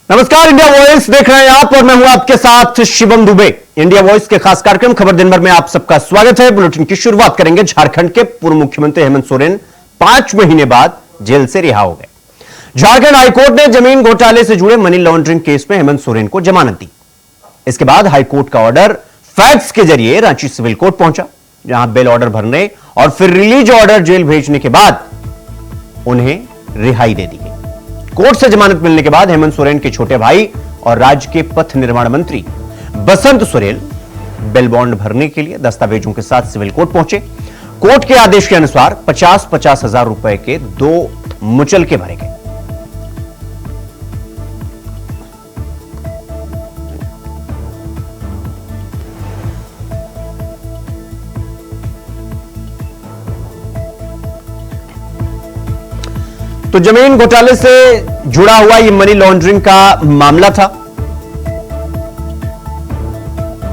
नमस्कार, India voice देख रहे हैं आप और मैं हूं आपके साथ शिवम दुबे। इंडिया वॉइस के खास कार्यक्रम खबर दिन भर में आप सबका स्वागत है। बुलेटिन की शुरुआत करेंगे। झारखंड के पूर्व मुख्यमंत्री हेमंत सोरेन 5 महीने बाद जेल से रिहा हो गए। झारखंड हाईकोर्ट ने जमीन घोटाले से जुड़े मनी लॉन्ड्रिंग केस में हेमंत सोरेन को जमानत दी। इसके बाद हाईकोर्ट का ऑर्डर फैक्स के जरिए रांची सिविल कोर्ट पहुंचा, जहां बेल ऑर्डर भरने और फिर रिलीज ऑर्डर जेल भेजने के बाद उन्हें रिहाई दे दी गई। कोर्ट से जमानत मिलने के बाद हेमंत सोरेन के छोटे भाई और राज्य के पथ निर्माण मंत्री बसंत सोरेन बेल बॉन्ड भरने के लिए दस्तावेजों के साथ सिविल कोर्ट पहुंचे। कोर्ट के आदेश के अनुसार 50-50 हजार रुपए के 2 मुचलके भरे गए। तो जमीन घोटाले से जुड़ा हुआ यह मनी लॉन्ड्रिंग का मामला था।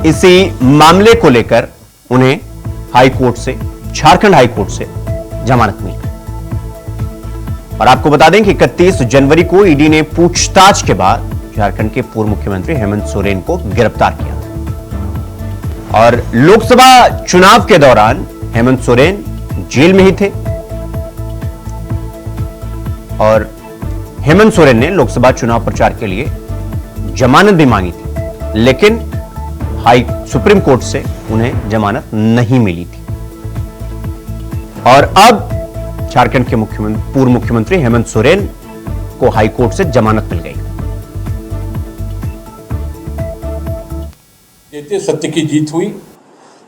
इसी मामले को लेकर उन्हें हाईकोर्ट से, झारखंड हाईकोर्ट से जमानत मिली। और आपको बता दें कि 31 जनवरी को ईडी ने पूछताछ के बाद झारखंड के पूर्व मुख्यमंत्री हेमंत सोरेन को गिरफ्तार किया था। और लोकसभा चुनाव के दौरान हेमंत सोरेन जेल में ही थे और हेमंत सोरेन ने लोकसभा चुनाव प्रचार के लिए जमानत भी मांगी थी, लेकिन सुप्रीम कोर्ट से उन्हें जमानत नहीं मिली थी। और अब झारखंड के पूर्व मुख्यमंत्री हेमंत सोरेन को हाईकोर्ट से जमानत मिल गई। कहते सत्य की जीत हुई,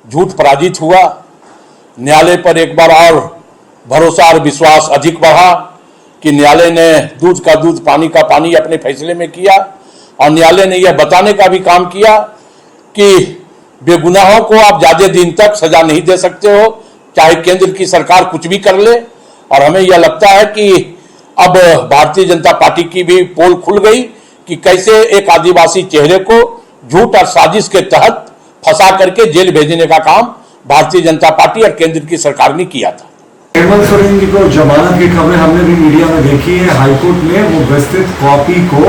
झूठ पराजित हुआ। न्यायालय पर एक बार और भरोसा और विश्वास अधिक बढ़ा कि न्यायालय ने दूध का दूध पानी का पानी अपने फैसले में किया। और न्यायालय ने यह बताने का भी काम किया कि बेगुनाहों को आप ज्यादा दिन तक सजा नहीं दे सकते हो, चाहे केंद्र की सरकार कुछ भी कर ले। और हमें यह लगता है कि अब भारतीय जनता पार्टी की भी पोल खुल गई कि कैसे एक आदिवासी चेहरे को झूठ और साजिश के तहत फंसा करके जेल भेजने का काम भारतीय जनता पार्टी और केंद्र की सरकार ने किया था। हेमंत सोरेन जी को जमानत की खबरें हमने भी मीडिया में देखी है। हाईकोर्ट ने वो विस्तृत कॉपी को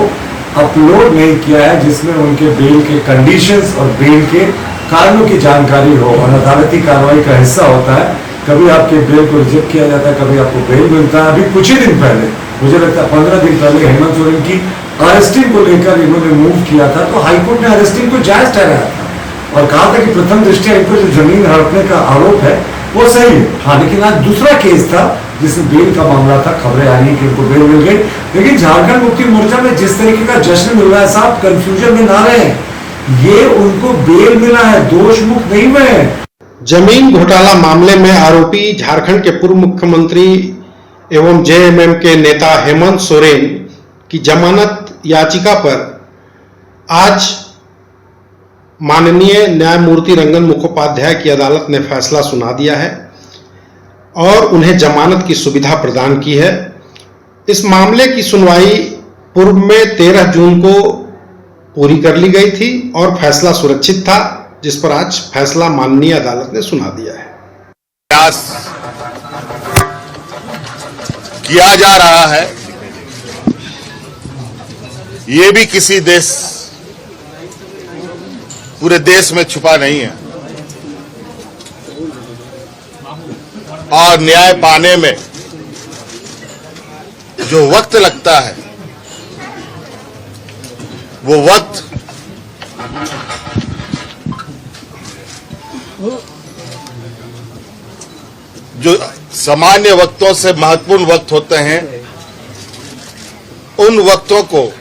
अपलोड नहीं किया है, जिसमें उनके बेल के कंडीशंस और बेल के कारणों की जानकारी हो। और अदालती कार्रवाई का हिस्सा होता है, कभी आपके बेल को रिजेक्ट किया जाता है, कभी आपको बेल मिलता है। अभी कुछ ही दिन पहले, मुझे लगता है 15 दिन पहले, हेमंत सोरेन की अरेस्टिंग को लेकर इन्होंने मूव किया था, तो हाईकोर्ट ने अरेस्टिंग को जायज ठहराया था और कहा था कि प्रथम दृष्टया इनको जो जमीन हड़पने का आरोप है वो सही है। हाँ, लेकिन आज दूसरा केस था जिसमें बेल का मामला था। खबरें आ रही कि उनको बेल मिल गई, लेकिन झारखंड मुक्ति मोर्चा में जिस तरीके का जश्न मिल रहा है, साहब कंफ्यूजन में ना रहे, ये उनको बेल मिला है, दोष मुक्त नहीं हुए। जमीन घोटाला मामले में आरोपी झारखंड के पूर्व मुख्यमंत्री एवं जेएमएम के नेता हेमंत सोरेन की जमानत याचिका पर आज माननीय न्यायमूर्ति रंजन मुखोपाध्याय की अदालत ने फैसला सुना दिया है और उन्हें जमानत की सुविधा प्रदान की है। इस मामले की सुनवाई पूर्व में 13 जून को पूरी कर ली गई थी और फैसला सुरक्षित था, जिस पर आज फैसला माननीय अदालत ने सुना दिया है। प्रयास किया जा रहा है, ये भी किसी देश, पूरे देश में छुपा नहीं है। और न्याय पाने में जो वक्त लगता है, वो वक्त जो सामान्य वक्तों से महत्वपूर्ण वक्त होते हैं, उन वक्तों को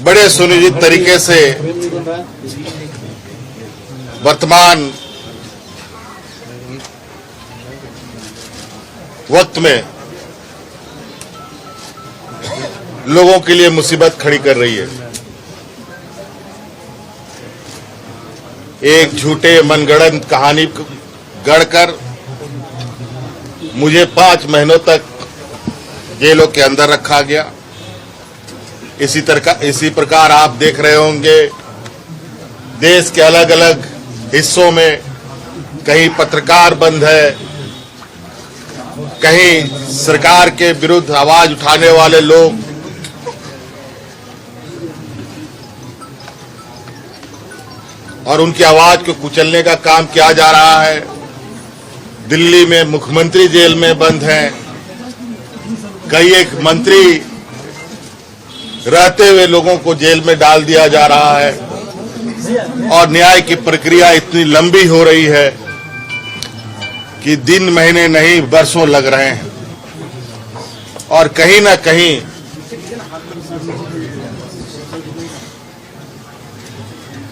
बड़े सुनियोजित तरीके से वर्तमान वक्त में लोगों के लिए मुसीबत खड़ी कर रही है। एक झूठे मनगढ़ंत कहानी गढ़कर मुझे 5 महीनों तक जेलों के अंदर रखा गया। इसी प्रकार आप देख रहे होंगे देश के अलग अलग हिस्सों में कहीं पत्रकार बंद है, कहीं सरकार के विरुद्ध आवाज उठाने वाले लोग और उनकी आवाज को कुचलने का काम किया जा रहा है। दिल्ली में मुख्यमंत्री जेल में बंद हैं, कई एक मंत्री रहते हुए लोगों को जेल में डाल दिया जा रहा है और न्याय की प्रक्रिया इतनी लंबी हो रही है कि दिन महीने नहीं वर्षों लग रहे हैं। और कहीं ना कहीं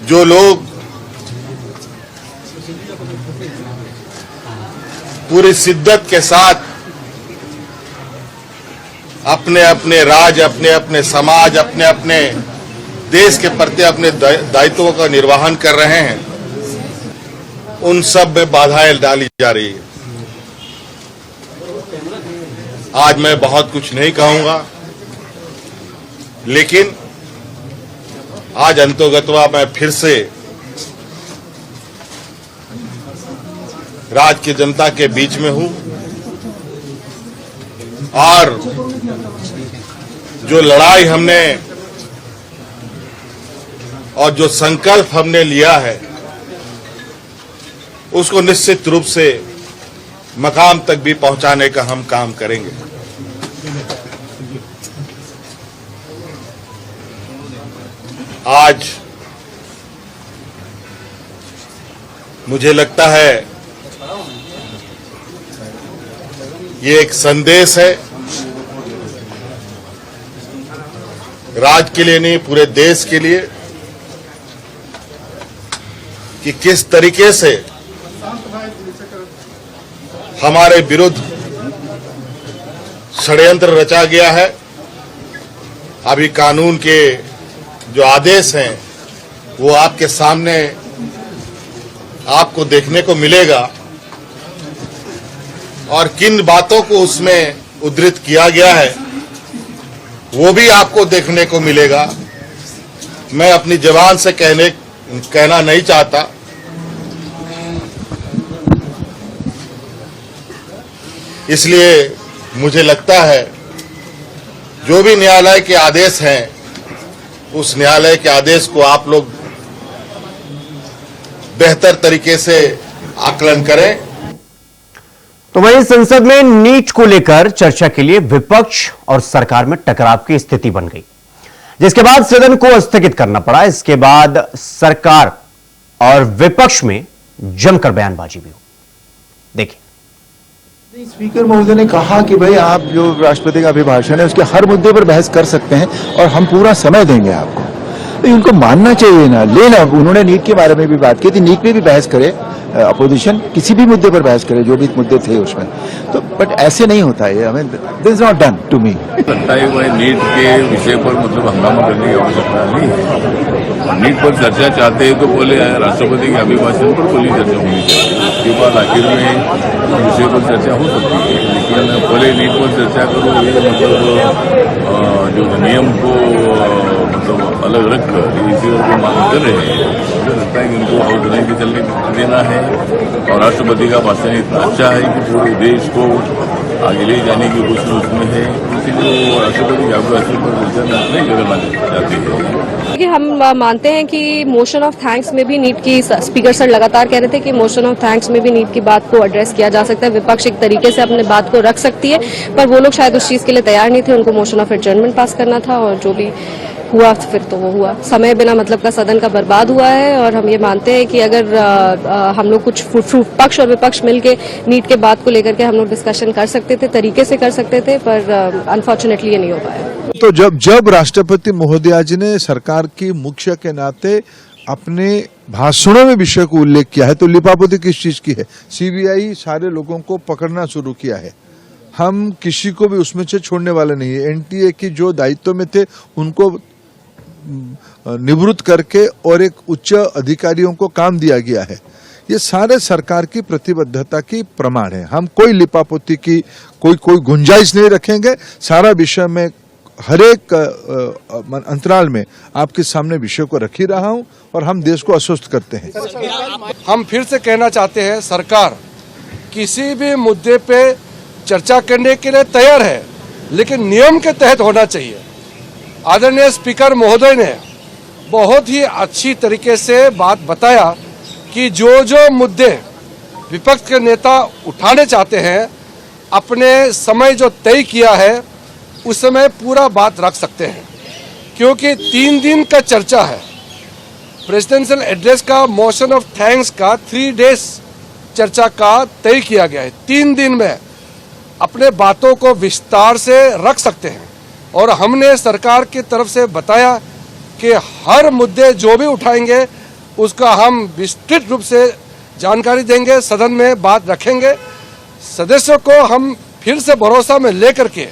जो लोग पूरी शिद्दत के साथ अपने अपने राज्य, अपने अपने समाज, अपने अपने देश के प्रति अपने दायित्वों का निर्वहन कर रहे हैं, उन सब में बाधाएं डाली जा रही है। आज मैं बहुत कुछ नहीं कहूंगा, लेकिन आज अंतोगत्वा मैं फिर से राज्य की जनता के बीच में हूं और जो लड़ाई हमने और जो संकल्प हमने लिया है उसको निश्चित रूप से मकाम तक भी पहुंचाने का हम काम करेंगे। आज मुझे लगता है ये एक संदेश है, राज्य के लिए नहीं पूरे देश के लिए, कि किस तरीके से हमारे विरुद्ध षड्यंत्र रचा गया है। अभी कानून के जो आदेश हैं वो आपके सामने आपको देखने को मिलेगा और किन बातों को उसमें उद्धृत किया गया है वो भी आपको देखने को मिलेगा। मैं अपनी जबान से कहना नहीं चाहता, इसलिए मुझे लगता है जो भी न्यायालय के आदेश हैं उस न्यायालय के आदेश को आप लोग बेहतर तरीके से आकलन करें। तो वहीं संसद में नीट को लेकर चर्चा के लिए विपक्ष और सरकार में टकराव की स्थिति बन गई, जिसके बाद सदन को स्थगित करना पड़ा। इसके बाद सरकार और विपक्ष में जमकर बयानबाजी भी हुई। देखिए, स्पीकर महोदय ने कहा कि भाई आप जो राष्ट्रपति का अभिभाषण है उसके हर मुद्दे पर बहस कर सकते हैं और हम पूरा समय देंगे आपको। तो उनको मानना चाहिए ना, लेना। उन्होंने नीट के बारे में भी बात की थी, नीट में भी बहस करे, अपोजिशन किसी भी मुद्दे पर बहस करे जो भी मुद्दे थे उसमें। तो बट ऐसे नहीं होता है, हमें this is not done to me. लगता है वह नीट के विषय पर मतलब हंगामा करने की आवश्यकता नहीं है। नीट पर चर्चा चाहते हैं तो पहले राष्ट्रपति के अभिभाषण पर खुली चर्चा होनी चाहिए, उसके बाद आखिर में विषय पर चर्चा हो सकती है। लेकिन पहले नीट पर चर्चा करो, ये मतलब जो नियम को मतलब अलग रखकर इसी को मांग कर रहे हैं। मुझे लगता है कि उनको हाउस नहीं भी चलने देना है और राष्ट्रपति का भाषण इतना अच्छा है कि पूरे देश को आगे ले जाने की कोशिश उसमें है, इसीलिए वो राष्ट्रपति के अभिभाषण पर चर्चा नहीं करना चाहते हैं। कि हम मानते हैं कि मोशन ऑफ थैंक्स में भी नीट की, स्पीकर सर लगातार कह रहे थे कि मोशन ऑफ थैंक्स में भी नीट की बात को एड्रेस किया जा सकता है, विपक्ष एक तरीके से अपने बात को रख सकती है, पर वो लोग शायद उस चीज के लिए तैयार नहीं थे। उनको मोशन ऑफ एडजर्नमेंट पास करना था और जो भी हुआ फिर तो वो हुआ। समय बिना मतलब का सदन का बर्बाद हुआ है और हम ये मानते हैं कि अगर हम लोग कुछ पक्ष और विपक्ष मिलके नीट के बात को लेकर के हम लोग डिस्कशन कर सकते थे, तरीके से कर सकते थे, पर अनफॉर्चुनेटली ये नहीं हो पाया। तो जब राष्ट्रपति महोदया जी ने सरकार की मुख्य के नाते अपने भाषणों में विषय को उल्लेख किया है, तो लिपापोती किस चीज की है? सीबीआई सारे लोगों को पकड़ना शुरू किया है, हम किसी को भी उसमें से छोड़ने वाले नहीं है। एनटीए की जो दायित्व में थे उनको निवृत्त करके और एक उच्च अधिकारियों को काम दिया गया है। ये सारे सरकार की प्रतिबद्धता की प्रमाण है। हम कोई लिपापोती की कोई गुंजाइश नहीं रखेंगे। सारा विषय में हर एक अंतराल में आपके सामने विषय को रख ही रहा हूं और हम देश को आश्वस्त करते हैं। हम फिर से कहना चाहते हैं, सरकार किसी भी मुद्दे पे चर्चा करने के लिए तैयार है, लेकिन नियम के तहत होना चाहिए। आदरणीय स्पीकर महोदय ने बहुत ही अच्छी तरीके से बात बताया कि जो मुद्दे विपक्ष के नेता उठाने चाहते हैं, अपने समय जो तय किया है उस समय पूरा बात रख सकते हैं, क्योंकि 3 दिन का चर्चा है। प्रेसिडेंशियल एड्रेस का, मोशन ऑफ थैंक्स का 3 डेज चर्चा का तय किया गया है। 3 दिन में अपने बातों को विस्तार से रख सकते हैं, और हमने सरकार की तरफ से बताया कि हर मुद्दे जो भी उठाएंगे उसका हम विस्तृत रूप से जानकारी देंगे, सदन में बात रखेंगे। सदस्यों को हम फिर से भरोसा में लेकर के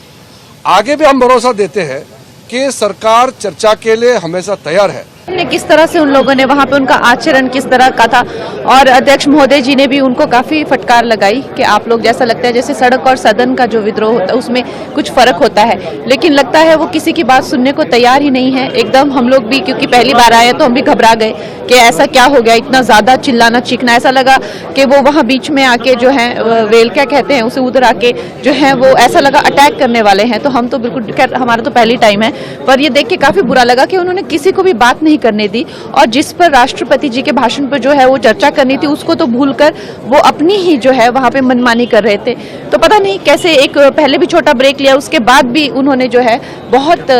आगे भी हम भरोसा देते हैं कि सरकार चर्चा के लिए हमेशा तैयार है। किस तरह से उन लोगों ने वहां पे उनका आचरण किस तरह का था, और अध्यक्ष महोदय जी ने भी उनको काफी फटकार लगाई कि आप लोग, जैसा लगता है जैसे सड़क और सदन का जो विद्रोह होता है उसमें कुछ फर्क होता है, लेकिन लगता है वो किसी की बात सुनने को तैयार ही नहीं है। एकदम हम लोग भी, क्योंकि पहली बार आए तो हम भी घबरा गए कि ऐसा क्या हो गया, इतना ज्यादा चिल्लाना चीखना। ऐसा लगा कि वो वहां बीच में आके जो है वेल क्या कहते हैं उसे, उधर आके जो है वो ऐसा लगा अटैक करने वाले हैं। तो हम तो बिल्कुल, खैर हमारा तो पहली टाइम है, पर ये देख के काफी बुरा लगा कि उन्होंने किसी को भी बात नहीं करने दी, और जिस पर राष्ट्रपति जी के भाषण पर जो है वो चर्चा करनी थी उसको तो भूलकर वो अपनी ही जो है वहां पे मनमानी कर रहे थे। तो पता नहीं कैसे, एक पहले भी छोटा ब्रेक लिया, उसके बाद भी उन्होंने जो है बहुत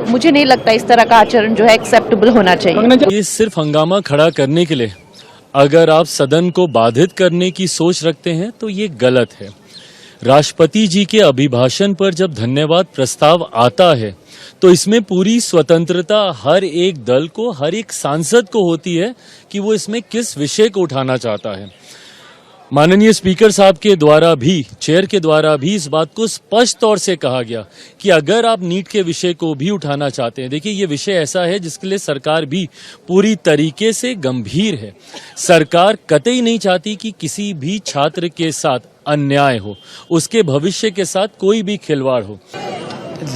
मुझे नहीं लगता इस तरह का आचरण जो है एक्सेप्टेबल होना चाहिए। ये सिर्फ हंगामा खड़ा करने के लिए अगर आप सदन को बाधित करने की सोच रखते हैं तो ये गलत है। राष्ट्रपति जी के अभिभाषण पर जब धन्यवाद प्रस्ताव आता है तो इसमें पूरी स्वतंत्रता हर एक दल को, हर एक सांसद को होती है कि वो इसमें किस विषय को उठाना चाहता है। माननीय स्पीकर साहब के द्वारा भी, चेयर के द्वारा भी इस बात को स्पष्ट तौर से कहा गया कि अगर आप नीट के विषय को भी उठाना चाहते हैं, देखिए ये विषय ऐसा है जिसके लिए सरकार भी पूरी तरीके से गंभीर है। सरकार कतई नहीं चाहती कि किसी भी छात्र के साथ अन्याय हो, उसके भविष्य के साथ कोई भी खिलवाड़ हो।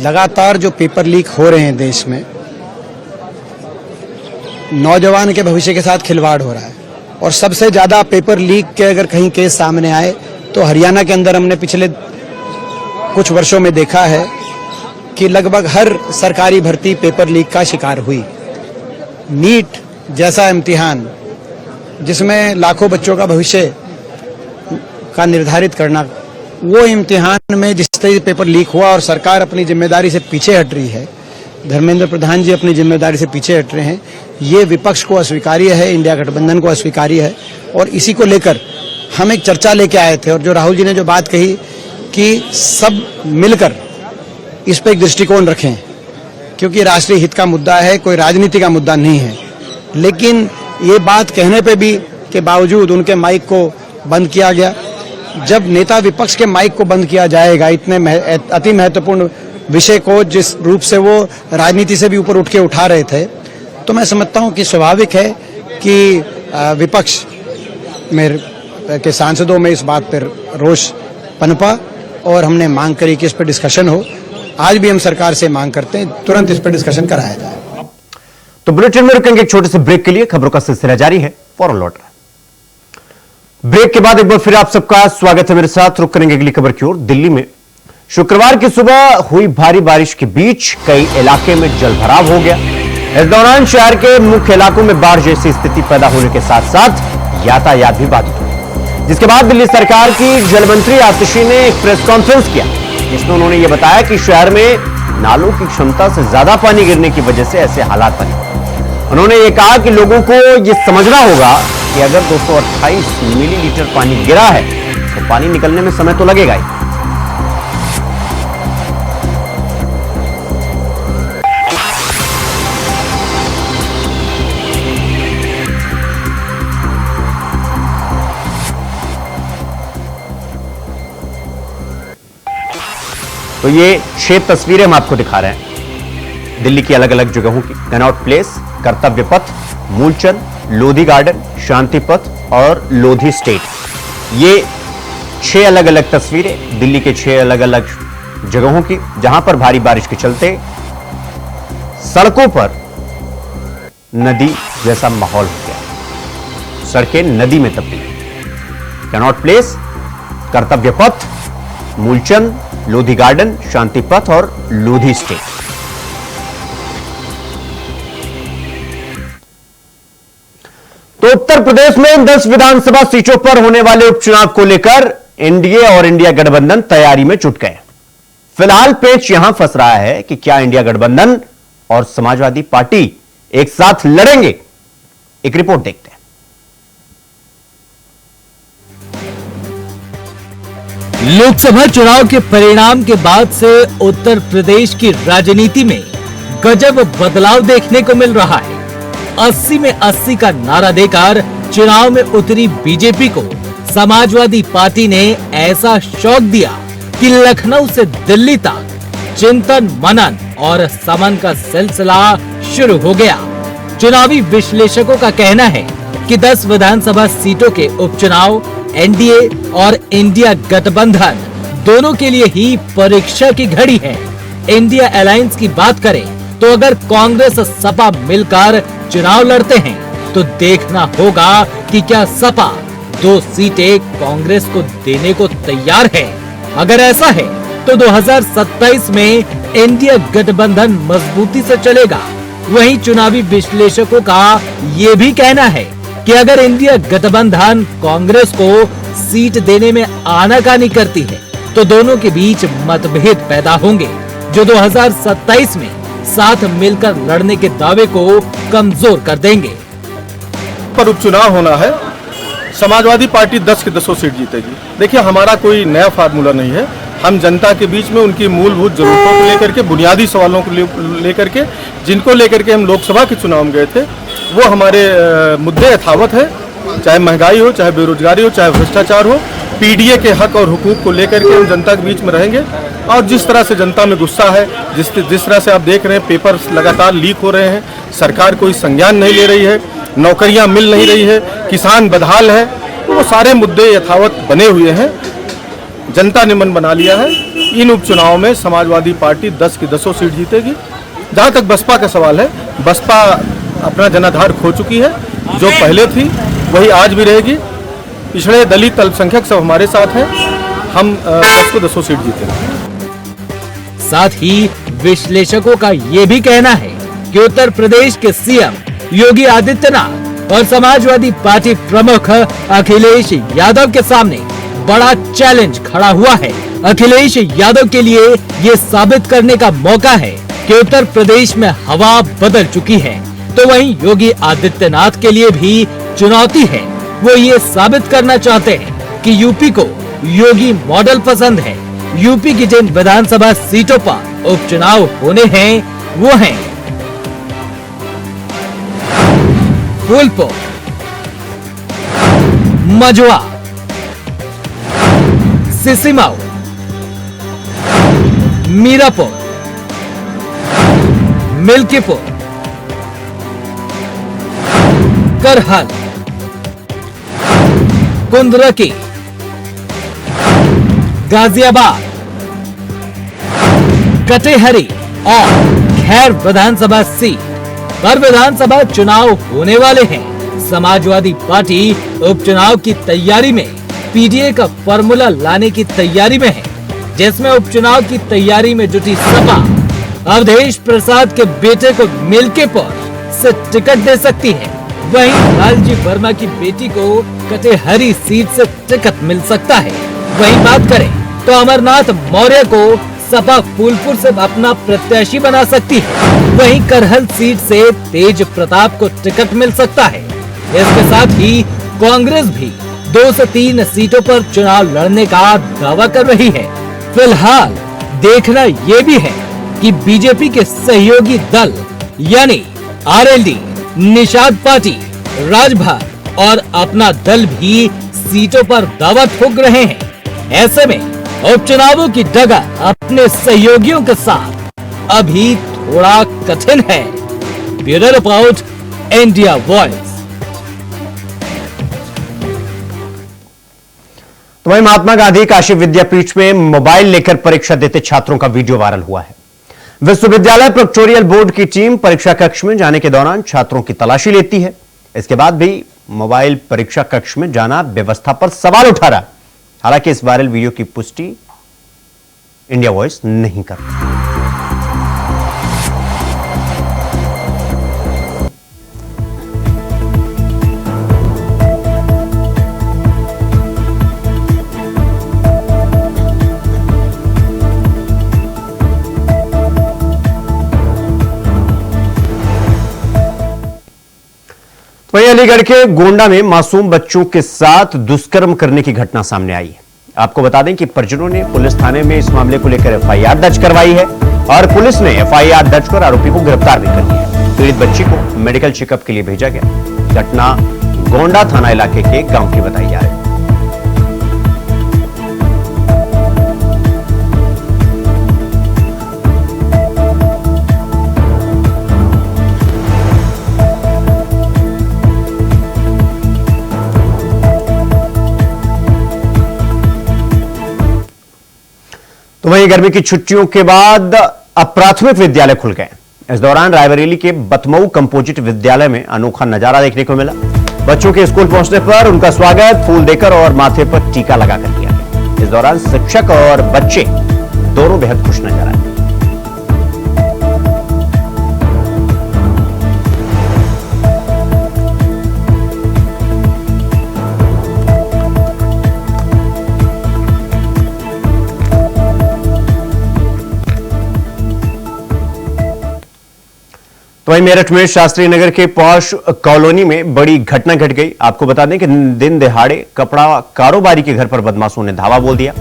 लगातार जो पेपर लीक हो रहे हैं देश में, नौजवान के भविष्य के साथ खिलवाड़ हो रहा है, और सबसे ज्यादा पेपर लीक के अगर कहीं केस सामने आए तो हरियाणा के अंदर हमने पिछले कुछ वर्षों में देखा है कि लगभग हर सरकारी भर्ती पेपर लीक का शिकार हुई। नीट जैसा इम्तिहान जिसमें लाखों बच्चों का भविष्य का निर्धारित करना, वो इम्तिहान में जिस तरह पेपर लीक हुआ और सरकार अपनी जिम्मेदारी से पीछे हट रही है, धर्मेंद्र प्रधान जी अपनी जिम्मेदारी से पीछे हट रहे हैं, ये विपक्ष को अस्वीकार्य है, इंडिया गठबंधन को अस्वीकार्य है। और इसी को लेकर हम एक चर्चा लेके आए थे, और जो राहुल जी ने जो बात कही कि सब मिलकर इस पर एक दृष्टिकोण रखें, क्योंकि राष्ट्रीय हित का मुद्दा है, कोई राजनीति का मुद्दा नहीं है। लेकिन ये बात कहने पे भी के बावजूद उनके माइक को बंद किया गया। जब नेता विपक्ष के माइक को बंद किया जाएगा इतने अति महत्वपूर्ण विषय को, जिस रूप से वो राजनीति से भी ऊपर उठ के उठा रहे थे, तो मैं समझता हूं कि स्वाभाविक है कि विपक्ष में के सांसदों में इस बात पर रोष पनपा, और हमने मांग करी कि इस पर डिस्कशन हो। आज भी हम सरकार से मांग करते हैं तुरंत इस पर डिस्कशन कराया जाए। तो बुलेटिन में रुकेंगे एक छोटे से ब्रेक के लिए, खबरों का सिलसिला जारी है, फौरन लौट रहा है। ब्रेक के बाद एक बार फिर आप सबका स्वागत है मेरे साथ। रुक करेंगे अगली खबर की ओर। दिल्ली में शुक्रवार की सुबह हुई भारी बारिश के बीच कई इलाके में जलभराव हो गया। इस दौरान शहर के मुख्य इलाकों में बाढ़ जैसी स्थिति पैदा होने के साथ साथ यातायात भी बाधित हुआ, जिसके बाद दिल्ली सरकार की जल मंत्री आतिशी ने एक प्रेस कॉन्फ्रेंस किया, जिसमें उन्होंने ये बताया कि शहर में नालों की क्षमता से ज्यादा पानी गिरने की वजह से ऐसे हालात बने। उन्होंने ये कहा कि लोगों को ये समझना होगा कि अगर 228 मिलीलीटर पानी गिरा है तो पानी निकलने में समय तो लगेगा ही। तो ये 6 तस्वीरें हम आपको दिखा रहे हैं दिल्ली की अलग अलग जगहों की। कनॉट प्लेस, कर्तव्य पथ, मूलचंद, लोधी गार्डन, शांति पथ और लोधी स्टेट। ये 6 अलग अलग तस्वीरें दिल्ली के 6 अलग अलग जगहों की, जहां पर भारी बारिश के चलते सड़कों पर नदी जैसा माहौल हो गया, सड़कें नदी में तब्दील। कनॉट प्लेस, कर्तव्य पथ, मूलचंद, लोधी गार्डन, शांति पथ और लोधी स्टेट। तो उत्तर प्रदेश में 10 विधानसभा सीटों पर होने वाले उपचुनाव को लेकर एनडीए और इंडिया गठबंधन तैयारी में जुट गए। फिलहाल पेच यहां फंस रहा है कि क्या इंडिया गठबंधन और समाजवादी पार्टी एक साथ लड़ेंगे। एक रिपोर्ट देखते हैं। लोकसभा चुनाव के परिणाम के बाद से उत्तर प्रदेश की राजनीति में गजब बदलाव देखने को मिल रहा है। 80 में 80 का नारा देकर चुनाव में उतरी बीजेपी को समाजवादी पार्टी ने ऐसा शौक दिया कि लखनऊ से दिल्ली तक चिंतन मनन और समन का सिलसिला शुरू हो गया। चुनावी विश्लेषकों का कहना है कि 10 विधानसभा सीटों के उपचुनाव एनडीए और इंडिया गठबंधन दोनों के लिए ही परीक्षा की घड़ी है। इंडिया अलायंस की बात करें तो अगर कांग्रेस सपा मिलकर चुनाव लड़ते हैं तो देखना होगा कि क्या सपा 2 सीटें कांग्रेस को देने को तैयार है। अगर ऐसा है तो 2027 में इंडिया गठबंधन मजबूती से चलेगा। वहीं चुनावी विश्लेषकों का ये भी कहना है कि अगर इंडिया गठबंधन कांग्रेस को सीट देने में आनाकानी करती है तो दोनों के बीच मतभेद पैदा होंगे, जो 2027 में साथ मिलकर लड़ने के दावे को कमजोर कर देंगे। पर उपचुनाव होना है, समाजवादी पार्टी 10 की 10 सीट जीतेगी। देखिए, हमारा कोई नया फार्मूला नहीं है। हम जनता के बीच में उनकी मूलभूत जरूरतों को लेकर के, बुनियादी सवालों को लेकर के, जिनको लेकर के हम लोकसभा के चुनाव में गए थे, वो हमारे मुद्दे यथावत है। चाहे महंगाई हो, चाहे बेरोजगारी हो, चाहे भ्रष्टाचार हो, पीडीए के हक और हुकूक को लेकर के हम जनता के बीच में रहेंगे। और जिस तरह से जनता में गुस्सा है, जिस तरह से आप देख रहे हैं पेपर लगातार लीक हो रहे हैं, सरकार कोई संज्ञान नहीं ले रही है, नौकरियां मिल नहीं रही है, किसान बदहाल है, तो वो सारे मुद्दे यथावत बने हुए हैं। जनता ने मन बना लिया है। इन उपचुनाव में समाजवादी पार्टी 10 की 10 सीट जीतेगी। जहां तक बसपा का सवाल है, बसपा अपना जनाधार खो चुकी है। जो पहले थी वही आज भी रहेगी। पिछड़े, दलित, अल्पसंख्यक सब हमारे साथ हैं। हम 10 को 10 सीट जीतेंगे। साथ ही विश्लेषकों का ये भी कहना है कि उत्तर प्रदेश के सीएम योगी आदित्यनाथ और समाजवादी पार्टी प्रमुख अखिलेश यादव के सामने बड़ा चैलेंज खड़ा हुआ है। अखिलेश यादव के लिए ये साबित करने का मौका है कि उत्तर प्रदेश में हवा बदल चुकी है, तो वहीं योगी आदित्यनाथ के लिए भी चुनौती है। वो ये साबित करना चाहते हैं कि यूपी को योगी मॉडल पसंद है। यूपी की जिन विधानसभा सीटों पर उपचुनाव होने हैं वो हैं फूलपुर, मझवा, सिसिमाऊ, मीरापुर, मिल्कीपुर, करहल, कुंदरकी, गाजियाबाद, कटेहरी और खैर विधानसभा सीट पर विधानसभा चुनाव होने वाले हैं। समाजवादी पार्टी उपचुनाव की तैयारी में पीडीए का फॉर्मूला लाने की तैयारी में है, जिसमें उपचुनाव की तैयारी में जुटी सपा अवधेश प्रसाद के बेटे को मिल्कीपुर से टिकट दे सकती है। वहीं लालजी वर्मा की बेटी को कटेहरी सीट से टिकट मिल सकता है। वहीं बात करें तो अमरनाथ मौर्य को सपा फूलपुर से अपना प्रत्याशी बना सकती है। वहीं करहल सीट से तेज प्रताप को टिकट मिल सकता है। इसके साथ ही कांग्रेस भी 2 से 3 सीटों पर चुनाव लड़ने का दावा कर रही है। फिलहाल देखना ये भी है कि बीजेपी के सहयोगी दल यानी आरएलडी, निषाद पार्टी, राजभर और अपना दल भी सीटों पर दावा ठोक रहे हैं। ऐसे में उपचुनावों की डगर अपने सहयोगियों के साथ अभी थोड़ा कठिन है। Bureau report, India voice. तो वहीं महात्मा गांधी काशी विद्यापीठ में मोबाइल लेकर परीक्षा देते छात्रों का वीडियो वायरल हुआ है। विश्वविद्यालय प्रोक्टोरियल बोर्ड की टीम परीक्षा कक्ष में जाने के दौरान छात्रों की तलाशी लेती है। इसके बाद भी मोबाइल परीक्षा कक्ष में जाना व्यवस्था पर सवाल उठा रहा। हालांकि इस वायरल वीडियो की पुष्टि इंडिया वॉइस नहीं करता। वहीं अलीगढ़ के गोंडा में मासूम बच्चों के साथ दुष्कर्म करने की घटना सामने आई है। आपको बता दें कि परिजनों ने पुलिस थाने में इस मामले को लेकर एफआईआर दर्ज करवाई है और पुलिस ने एफआईआर दर्ज कर आरोपी को गिरफ्तार भी कर लिया। पीड़ित बच्ची को मेडिकल चेकअप के लिए भेजा गया। घटना गोंडा थाना इलाके के गांव की बताई जा रही है। तो वहीं गर्मी की छुट्टियों के बाद अब प्राथमिक विद्यालय खुल गए। इस दौरान रायबरेली के बतमऊ कंपोजिट विद्यालय में अनोखा नजारा देखने को मिला। बच्चों के स्कूल पहुंचने पर उनका स्वागत फूल देकर और माथे पर टीका लगाकर किया गया। इस दौरान शिक्षक और बच्चे दोनों बेहद खुश नजर आए। तो वहीं मेरठ में शास्त्री नगर के पॉश कॉलोनी में बड़ी घटना घट गई। आपको बता दें कि दिन दिहाड़े कपड़ा कारोबारी के घर पर बदमाशों ने धावा बोल दिया।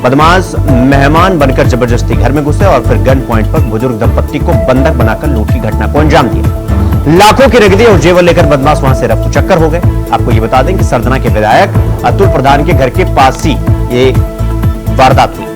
बदमाश मेहमान बनकर जबरदस्ती घर में घुसे और फिर गन पॉइंट पर बुजुर्ग दंपत्ति को बंधक बनाकर लूट की घटना को अंजाम दिया। लाखों की नकदी और जेवर लेकर बदमाश वहां से रफ्तु चक्कर हो गए। आपको ये बता दें कि सरदना के विधायक अतुल प्रधान के घर के पास ही ये वारदात हुई।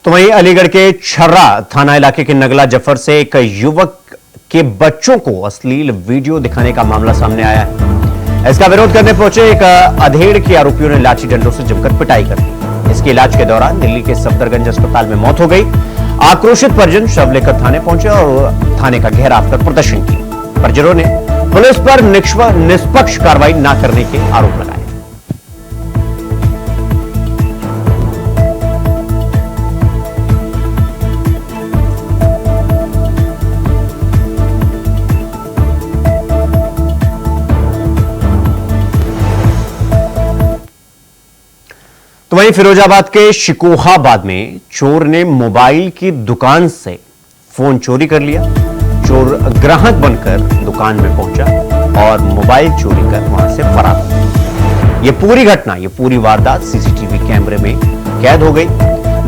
तो वहीं अलीगढ़ के छर्रा थाना इलाके के नगला जफर से एक युवक के बच्चों को अश्लील वीडियो दिखाने का मामला सामने आया है। इसका विरोध करने पहुंचे एक अधेड़ के आरोपियों ने लाठी डंडों से जमकर पिटाई कर दी। इसके इलाज के दौरान दिल्ली के सफदरगंज अस्पताल में मौत हो गई। आक्रोशित परिजन शव लेकर थाने पहुंचे और थाने का घेराव कर प्रदर्शन किया। परिजनों ने पुलिस पर निष्पक्ष कार्रवाई न करने के आरोप लगाए। तो वहीं फिरोजाबाद के शिकोहाबाद में चोर ने मोबाइल की दुकान से फोन चोरी कर लिया। चोर ग्राहक बनकर दुकान में पहुंचा और मोबाइल चोरी कर वहां से फरार हो। यह पूरी घटना, यह पूरी वारदात सीसीटीवी कैमरे में कैद हो गई।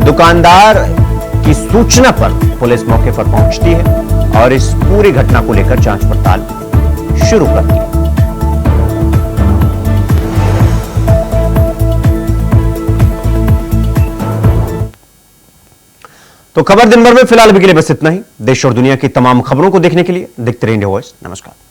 दुकानदार की सूचना पर पुलिस मौके पर पहुंचती है और इस पूरी घटना को लेकर जांच पड़ताल शुरू करती है। तो खबर दिन भर में फिलहाल अभी के लिए बस इतना ही। देश और दुनिया की तमाम खबरों को देखने के लिए देखते रहिए इंडिया वॉइस। नमस्कार।